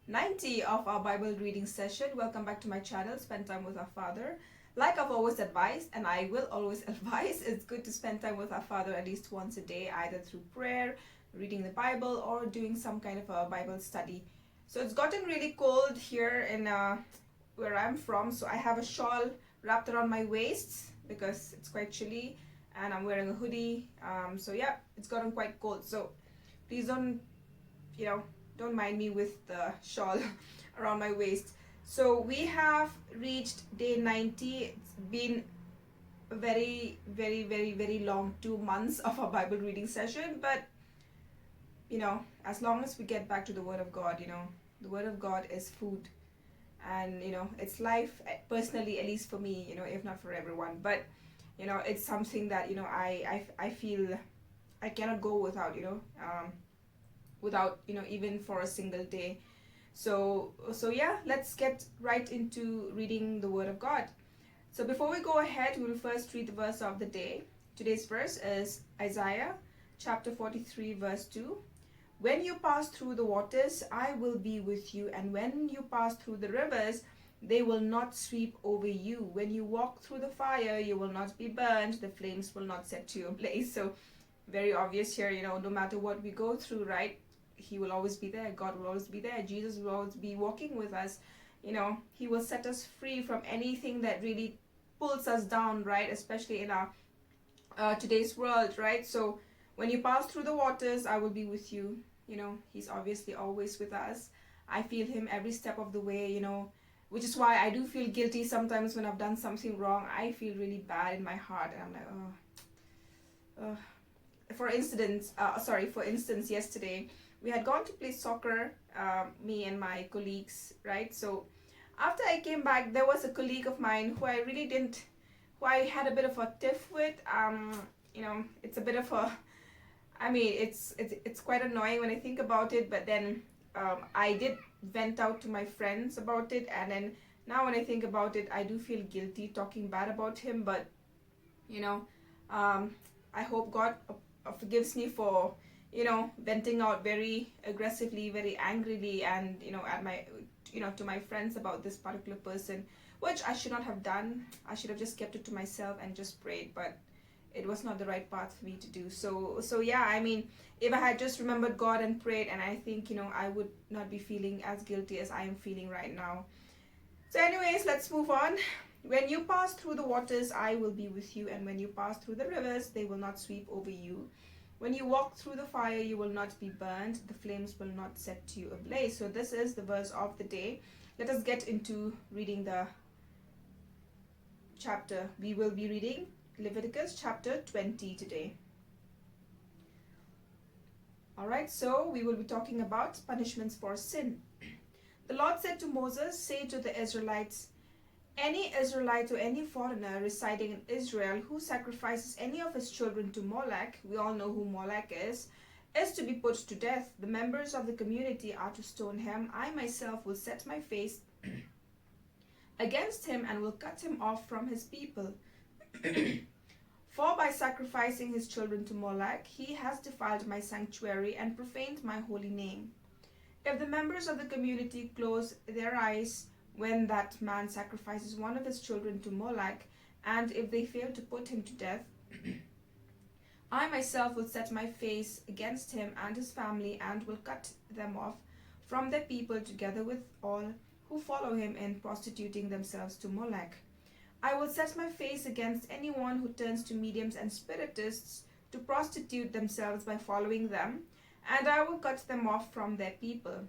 90 of our Bible reading session. Welcome back to my channel, Spend Time with Our Father. Like I've always advised, and I will always advise, it's good to spend time with our Father at least once a day, either through prayer, reading the Bible, or doing some kind of a Bible study. So it's gotten really cold here in where I'm from, so I have a shawl wrapped around my waist because it's quite chilly, and I'm wearing a hoodie. So yeah, it's gotten quite cold. So please you know, don't mind me with the shawl around my waist. So we have reached day 90. It's been a very long 2 months of our Bible reading session, but as long as we get back to the Word of God, the Word of God is food, and it's life. Personally, at least for me, if not for everyone, but it's something that I feel I cannot go without, even for a single day. So yeah, let's get right into reading the Word of God. So before we go ahead, we will first read the verse of the day. Today's verse is Isaiah chapter 43 verse 2. When you pass through the waters, I will be with you, and when you pass through the rivers, they will not sweep over you. When you walk through the fire, you will not be burned, the flames will not set you ablaze. So very obvious here, no matter what we go through, right? He will always be there. God will always be there. Jesus will always be walking with us. He will set us free from anything that really pulls us down, right? Especially in our today's world, right? So when you pass through the waters, I will be with you. He's obviously always with us. I feel him every step of the way, which is why I do feel guilty sometimes when I've done something wrong. I feel really bad in my heart, and I'm like, for instance, yesterday we had gone to play soccer, me and my colleagues, right? So after I came back, there was a colleague of mine who I really didn't, who I had a bit of a tiff with. It's a bit of a, I mean, it's quite annoying when I think about it, but then I did vent out to my friends about it, and then now when I think about it, I do feel guilty talking bad about him, but I hope God forgives me for venting out very aggressively, very angrily, and at my to my friends about this particular person, which I should not have done. I should have just kept it to myself and just prayed, but it was not the right path for me to do. So yeah, I mean, if I had just remembered God and prayed, and I think I would not be feeling as guilty as I am feeling right now. So anyways, let's move on. When you pass through the waters, I will be with you, and when you pass through the rivers, they will not sweep over you. When you walk through the fire, you will not be burned, the flames will not set you ablaze. So this is the verse of the day. Let us get into reading the chapter. We will be reading Leviticus chapter 20 today. Alright, so we will be talking about punishments for sin. The Lord said to Moses, say to the Israelites, any Israelite or any foreigner residing in Israel who sacrifices any of his children to Molech, we all know who Molech is to be put to death. The members of the community are to stone him. I myself will set my face against him and will cut him off from his people. For by sacrificing his children to Molech, he has defiled my sanctuary and profaned my holy name. If the members of the community close their eyes when that man sacrifices one of his children to Molech, and if they fail to put him to death, I myself will set my face against him and his family and will cut them off from their people together with all who follow him in prostituting themselves to Molech. I will set my face against anyone who turns to mediums and spiritists to prostitute themselves by following them, and I will cut them off from their people.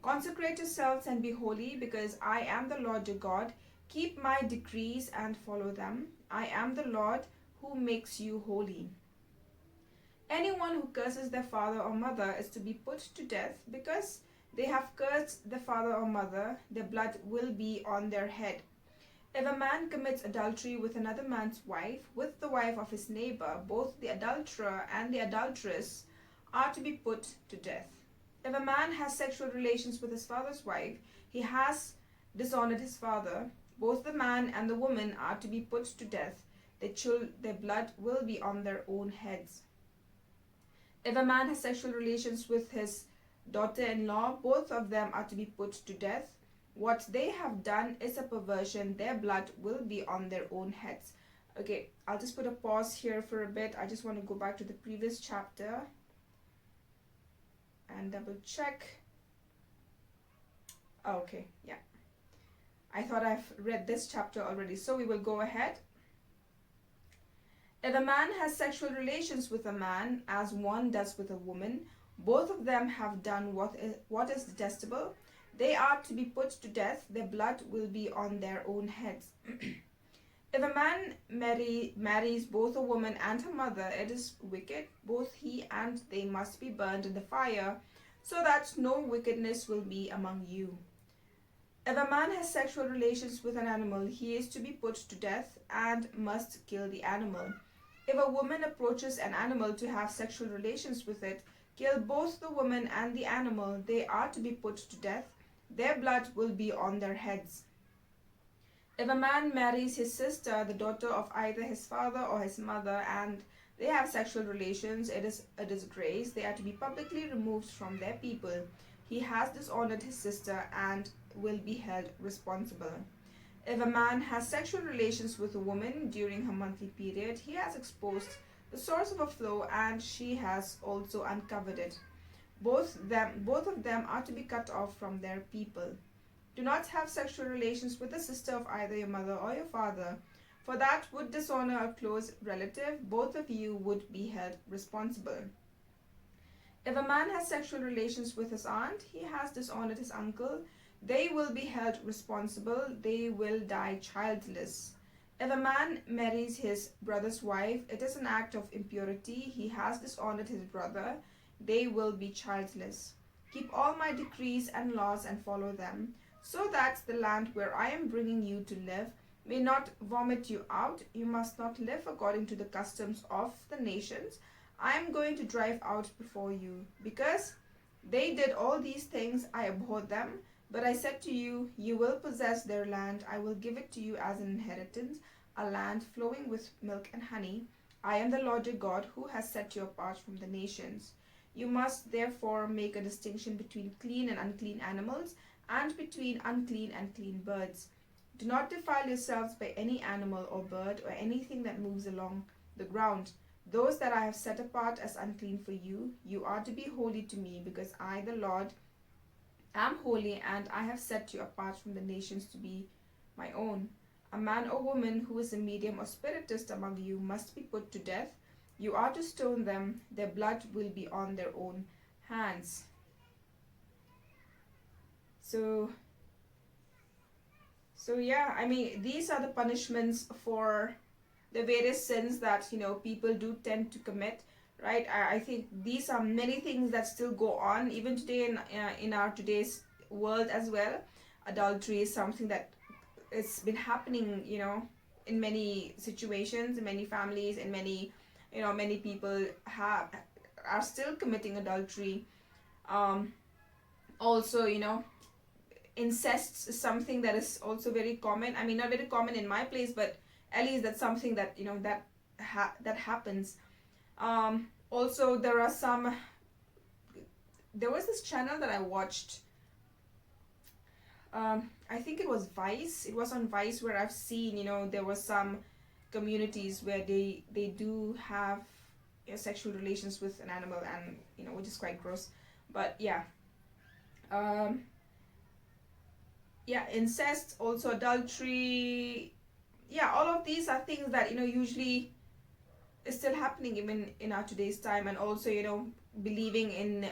Consecrate yourselves and be holy, because I am the Lord your God. Keep my decrees and follow them. I am the Lord who makes you holy. Anyone who curses their father or mother is to be put to death, because they have cursed their father or mother. Their blood will be on their head. If a man commits adultery with another man's wife, with the wife of his neighbor, both the adulterer and the adulteress are to be put to death. If a man has sexual relations with his father's wife, he has dishonored his father. Both the man and the woman are to be put to death. Their blood will be on their own heads. If a man has sexual relations with his daughter-in-law, both of them are to be put to death. What they have done is a perversion. Their blood will be on their own heads. Okay, I'll just put a pause here for a bit. I just want to go back to the previous chapter and double check. Oh, okay, yeah. I thought I've read this chapter already, so we will go ahead. If a man has sexual relations with a man, as one does with a woman, both of them have done what is detestable. They are to be put to death. Their blood will be on their own heads. If a man marries both a woman and her mother, it is wicked. Both he and they must be burned in the fire, so that no wickedness will be among you. If a man has sexual relations with an animal, he is to be put to death and must kill the animal. If a woman approaches an animal to have sexual relations with it, kill both the woman and the animal. They are to be put to death. Their blood will be on their heads. If a man marries his sister, the daughter of either his father or his mother, and they have sexual relations, it is a disgrace. They are to be publicly removed from their people. He has dishonored his sister and will be held responsible. If a man has sexual relations with a woman during her monthly period, he has exposed the source of a flow and she has also uncovered it. Both of them are to be cut off from their people. Do not have sexual relations with the sister of either your mother or your father, for that would dishonor a close relative. Both of you would be held responsible. If a man has sexual relations with his aunt, he has dishonored his uncle. They will be held responsible. They will die childless. If a man marries his brother's wife, it is an act of impurity. He has dishonored his brother. They will be childless. Keep all my decrees and laws and follow them, so that the land where I am bringing you to live may not vomit you out. You must not live according to the customs of the nations I am going to drive out before you. Because they did all these things, I abhorred them. But I said to you, you will possess their land. I will give it to you as an inheritance, a land flowing with milk and honey. I am the Lord your God who has set you apart from the nations. You must therefore make a distinction between clean and unclean animals, and between unclean and clean birds. Do not defile yourselves by any animal or bird or anything that moves along the ground. Those that I have set apart as unclean for you, you are to be holy to me, because I, the Lord, am holy, and I have set you apart from the nations to be my own. A man or woman who is a medium or spiritist among you must be put to death. You are to stone them. Their blood will be on their own hands. So yeah, I mean, these are the punishments for the various sins that, people do tend to commit, right? I think these are many things that still go on even today in our today's world as well. Adultery is something that it's been happening, in many situations, in many families, in many people are still committing adultery. Also, incest is something that is also very common. I mean, not very common in my place, but at least that's something that that happens. Also, there was this channel that I watched. I think it was Vice. It was on Vice where I've seen, there was some communities where they do have sexual relations with an animal, and which is quite gross. But yeah. Incest, also adultery. Yeah, all of these are things that usually is still happening even in our today's time. And also believing in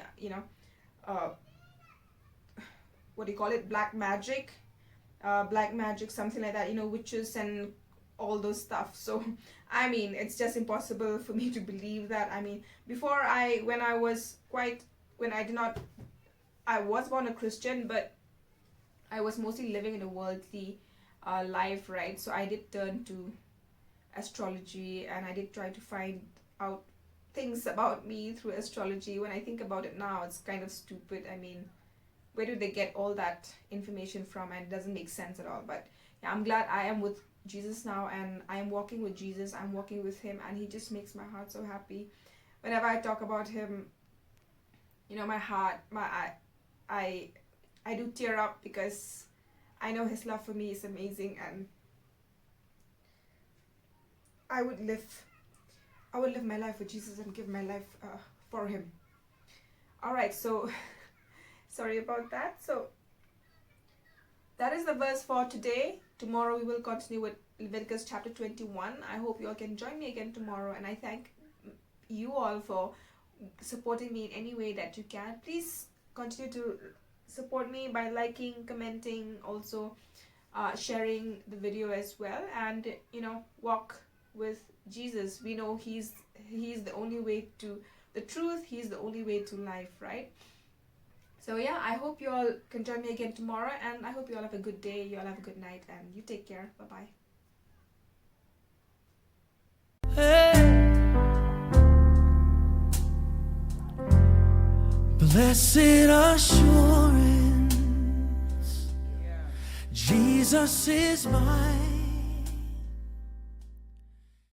what do you call it, black magic, something like that, witches and all those stuff. So I mean, it's just impossible for me to believe that. I mean, I was born a Christian, but I was mostly living in a worldly life, right? So I did turn to astrology, and I did try to find out things about me through astrology. When I think about it now, it's kind of stupid. I mean, where do they get all that information from? And it doesn't make sense at all. But yeah, I'm glad I am with Jesus now, and I am walking with Jesus. I'm walking with him, and he just makes my heart so happy. Whenever I talk about him, my heart, I do tear up, because I know his love for me is amazing, and I would live my life for Jesus and give my life for him. All right, so sorry about that. So that is the verse for today. Tomorrow we will continue with Leviticus chapter 21. I hope you all can join me again tomorrow, and I thank you all for supporting me in any way that you can. Please continue to support me by liking, commenting, also sharing the video as well, and walk with Jesus. We know he's the only way to the truth. He's the only way to life, right? So yeah, I hope you all can join me again tomorrow, and I hope you all have a good day, you all have a good night, and you take care. Bye-bye. Blessed assurance, Jesus is mine.